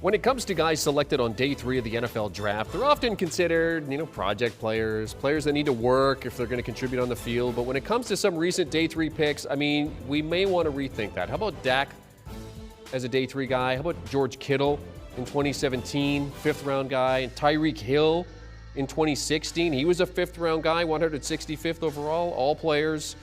When it comes to guys selected on day 3 of the NFL draft, they're often considered, project players that need to work if they're going to contribute on the field. But when it comes to some recent day 3 picks, we may want to rethink that. How about Dak as a day 3 guy? How about George Kittle in 2017, 5th round guy, and Tyreek Hill in 2016? He was a 5th round guy, 165th overall. All players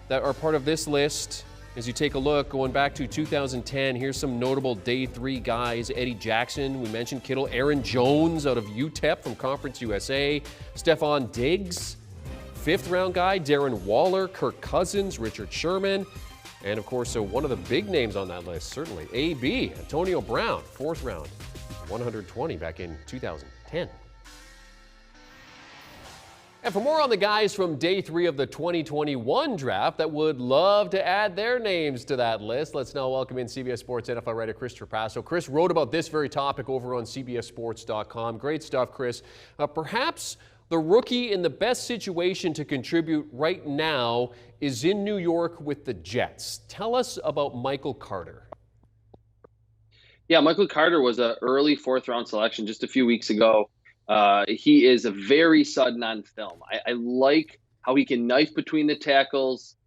that are part of this list. As you take a look, going back to 2010, here's some notable day 3 guys. Eddie Jackson, we mentioned Kittle. Aaron Jones out of UTEP from Conference USA. Stephon Diggs, 5th round guy. Darren Waller, Kirk Cousins, Richard Sherman. And of course, one of the big names on that list, certainly, AB, Antonio Brown, 4th round, 120 back in 2010. And for more on the guys from day 3 of the 2021 draft that would love to add their names to that list, let's now welcome in CBS Sports NFL writer Chris Trapasso. Chris wrote about this very topic over on CBSSports.com. Great stuff, Chris. Perhaps the rookie in the best situation to contribute right now is in New York with the Jets. Tell us about Michael Carter. Yeah, Michael Carter was an early 4th round selection just a few weeks ago. He is a very sudden on film. I like how he can knife between the tackles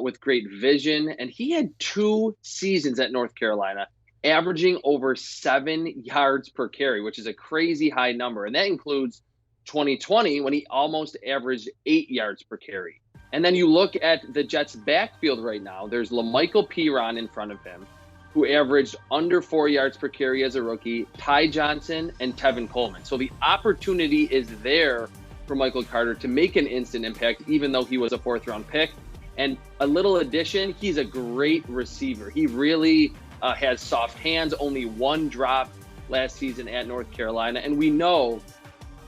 with great vision. And he had 2 seasons at North Carolina, averaging over 7 yards per carry, which is a crazy high number. And that includes 2020 when he almost averaged 8 yards per carry. And then you look at the Jets' backfield right now. There's LaMichael Piron in front of him, who averaged under 4 yards per carry as a rookie, Ty Johnson, and Tevin Coleman. So the opportunity is there for Michael Carter to make an instant impact, even though he was a 4th round pick. And a little addition, he's a great receiver. He really has soft hands, only 1 drop last season at North Carolina. And we know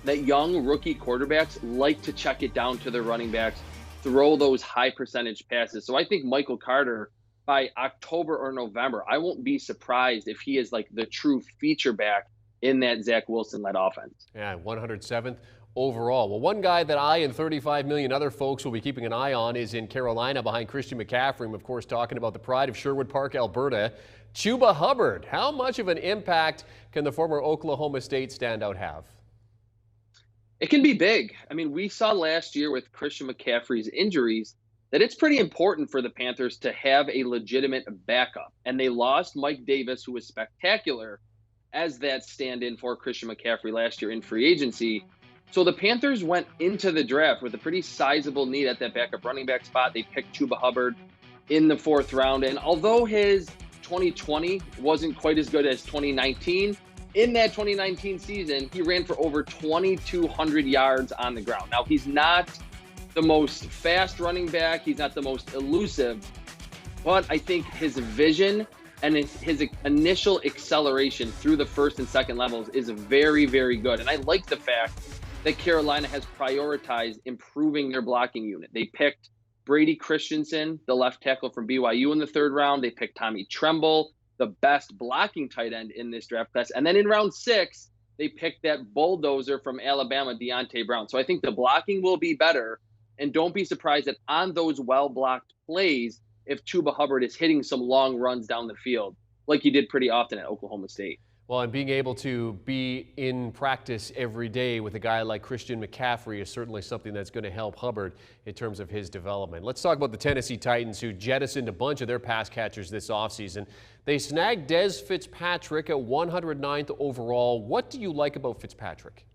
that young rookie quarterbacks like to check it down to their running backs, throw those high percentage passes. So I think Michael Carter, by October or November, I won't be surprised if he is like the true feature back in that Zach Wilson-led offense. Yeah, 107th overall. Well, one guy that I and 35 million other folks will be keeping an eye on is in Carolina behind Christian McCaffrey. I'm, of course, talking about the pride of Sherwood Park, Alberta, Chuba Hubbard. How much of an impact can the former Oklahoma State standout have? It can be big. We saw last year with Christian McCaffrey's injuries that it's pretty important for the Panthers to have a legitimate backup. And they lost Mike Davis, who was spectacular as that stand-in for Christian McCaffrey last year in free agency. So the Panthers went into the draft with a pretty sizable need at that backup running back spot. They picked Chuba Hubbard in the 4th round. And although his 2020 wasn't quite as good as 2019, in that 2019 season, he ran for over 2,200 yards on the ground. Now, he's not the most fast running back. He's not the most elusive, but I think his vision and his initial acceleration through the 1st and 2nd levels is very, very good. And I like the fact that Carolina has prioritized improving their blocking unit. They picked Brady Christensen, the left tackle from BYU, in the 3rd round. They picked Tommy Tremble, the best blocking tight end in this draft class. And then in round 6, they picked that bulldozer from Alabama, Deontay Brown. So I think the blocking will be better. And don't be surprised that on those well-blocked plays, if Chuba Hubbard is hitting some long runs down the field, like he did pretty often at Oklahoma State. Well, and being able to be in practice every day with a guy like Christian McCaffrey is certainly something that's going to help Hubbard in terms of his development. Let's talk about the Tennessee Titans, who jettisoned a bunch of their pass catchers this offseason. They snagged Dez Fitzpatrick at 109th overall. What do you like about Fitzpatrick?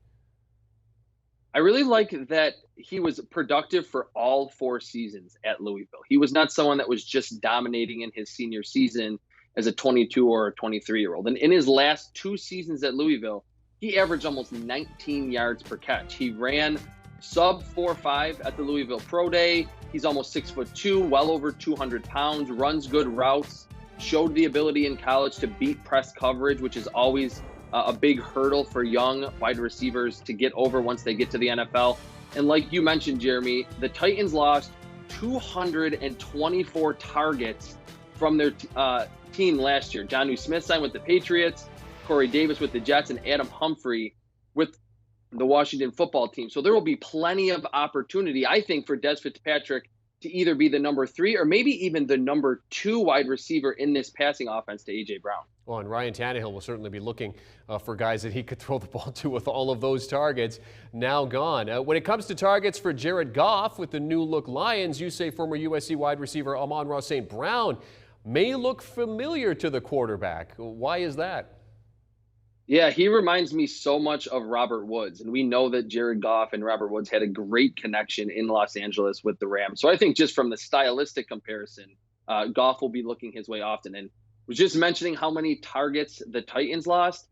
I really like that he was productive for all 4 seasons at Louisville. He was not someone that was just dominating in his senior season as a 22 or a 23-year-old. And in his last 2 seasons at Louisville, he averaged almost 19 yards per catch. He ran sub 4.5 at the Louisville Pro Day. He's almost 6'2", well over 200 pounds, runs good routes, showed the ability in college to beat press coverage, which is always a big hurdle for young wide receivers to get over once they get to the NFL. And like you mentioned, Jeremy, the Titans lost 224 targets from their team last year. Jonnu Smith signed with the Patriots, Corey Davis with the Jets, and Adam Humphrey with the Washington football team. So there will be plenty of opportunity, I think, for Dez Fitzpatrick to either be the number 3 or maybe even the number 2 wide receiver in this passing offense to A.J. Brown. Well, and Ryan Tannehill will certainly be looking for guys that he could throw the ball to with all of those targets now gone. When it comes to targets for Jared Goff with the new look Lions, you say former USC wide receiver Amon-Ra St. Brown may look familiar to the quarterback. Why is that? Yeah, he reminds me so much of Robert Woods. And we know that Jared Goff and Robert Woods had a great connection in Los Angeles with the Rams. So I think just from the stylistic comparison, Goff will be looking his way often. And was just mentioning how many targets the Titans lost.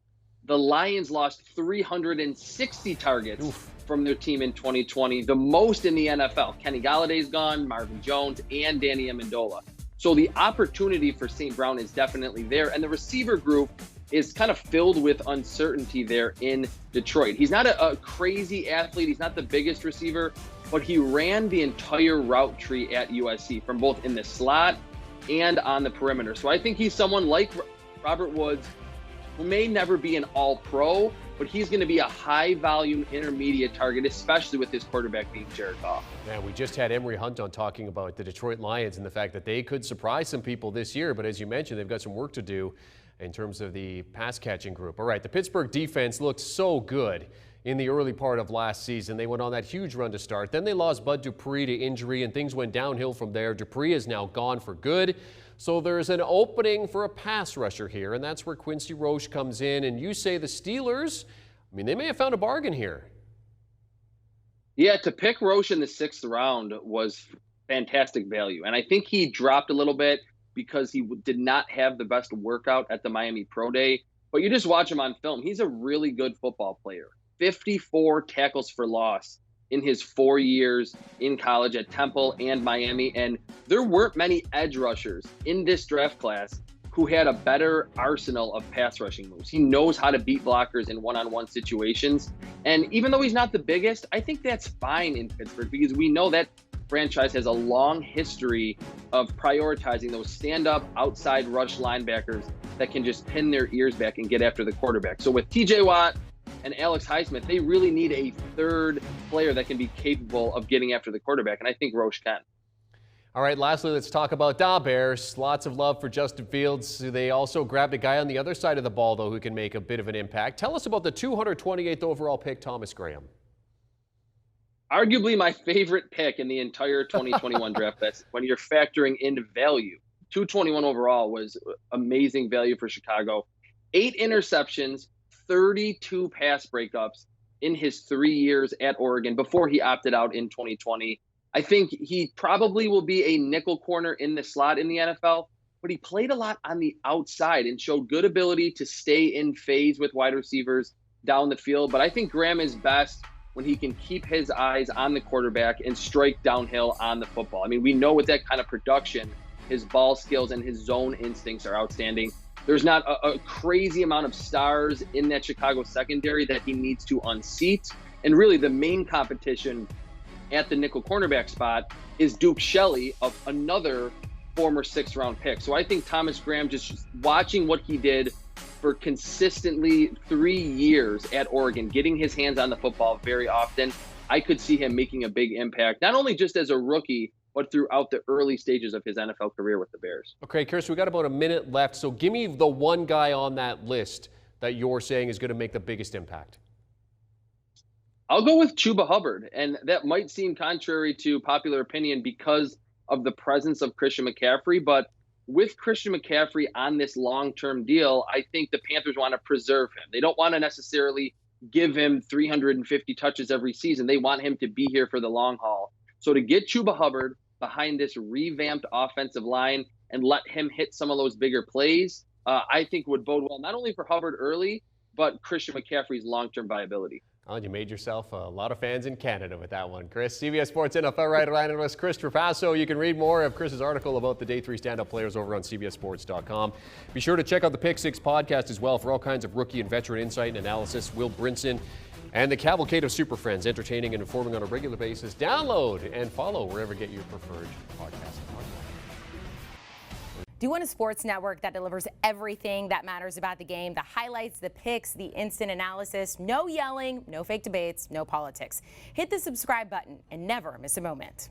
The Lions lost 360 targets from their team in 2020, the most in the NFL. Kenny Galladay's gone, Marvin Jones, and Danny Amendola. So the opportunity for St. Brown is definitely there. And the receiver group is kind of filled with uncertainty there in Detroit. He's not a crazy athlete. He's not the biggest receiver, but he ran the entire route tree at USC from both in the slot and on the perimeter. So I think he's someone like Robert Woods who may never be an all-pro, but he's going to be a high-volume intermediate target, especially with his quarterback being Jared Goff. Man, we just had Emory Hunt on talking about the Detroit Lions and the fact that they could surprise some people this year, but as you mentioned, they've got some work to do in terms of the pass-catching group. All right, the Pittsburgh defense looked so good in the early part of last season. They went on that huge run to start. Then they lost Bud Dupree to injury, and things went downhill from there. Dupree is now gone for good. So there's an opening for a pass rusher here, and that's where Quincy Roche comes in. And you say the Steelers, I mean, they may have found a bargain here. Yeah, to pick Roche in the 6th round was fantastic value. And I think he dropped a little bit because he did not have the best workout at the Miami Pro Day. But you just watch him on film. He's a really good football player. 54 tackles for loss in his 4 years in college at Temple and Miami. And there weren't many edge rushers in this draft class who had a better arsenal of pass rushing moves. He knows how to beat blockers in one-on-one situations. And even though he's not the biggest, I think that's fine in Pittsburgh because we know that franchise has a long history of prioritizing those stand-up outside rush linebackers that can just pin their ears back and get after the quarterback. So with TJ Watt and Alex Highsmith, they really need a third player that can be capable of getting after the quarterback, and I think Roche can. All right, lastly, let's talk about the Bears. Lots of love for Justin Fields. They also grabbed a guy on the other side of the ball, though, who can make a bit of an impact. Tell us about the 228th overall pick, Thomas Graham. Arguably my favorite pick in the entire 2021 draft class when you're factoring in value. 221 overall was amazing value for Chicago. 8 interceptions, 32 pass breakups in his 3 years at Oregon before he opted out in 2020. I think he probably will be a nickel corner in the slot in the NFL, but he played a lot on the outside and showed good ability to stay in phase with wide receivers down the field. But I think Graham is best when he can keep his eyes on the quarterback and strike downhill on the football. I mean, we know with that kind of production, his ball skills and his zone instincts are outstanding. There's not a crazy amount of stars in that Chicago secondary that he needs to unseat. And really the main competition at the nickel cornerback spot is Duke Shelley, of another former 6th round pick. So I think Thomas Graham, just watching what he did for consistently 3 years at Oregon, getting his hands on the football very often, I could see him making a big impact, not only just as a rookie, but throughout the early stages of his NFL career with the Bears. Okay, Kirsten, we got about a minute left. So give me the one guy on that list that you're saying is going to make the biggest impact. I'll go with Chuba Hubbard, and that might seem contrary to popular opinion because of the presence of Christian McCaffrey, but with Christian McCaffrey on this long-term deal, I think the Panthers want to preserve him. They don't want to necessarily give him 350 touches every season. They want him to be here for the long haul. So to get Chuba Hubbard behind this revamped offensive line and let him hit some of those bigger plays, I think would bode well, not only for Hubbard early, but Christian McCaffrey's long-term viability. Oh, you made yourself a lot of fans in Canada with that one, Chris. CBS Sports NFL writer analyst Chris Trapasso. You can read more of Chris's article about the Day 3 stand-up players over on CBSSports.com. Be sure to check out the Pick 6 podcast as well for all kinds of rookie and veteran insight and analysis. Will Brinson and the cavalcade of super friends, entertaining and informing on a regular basis. Download and follow wherever you get your preferred podcast. Do you want a sports network that delivers everything that matters about the game? The highlights, the picks, the instant analysis, no yelling, no fake debates, no politics. Hit the subscribe button and never miss a moment.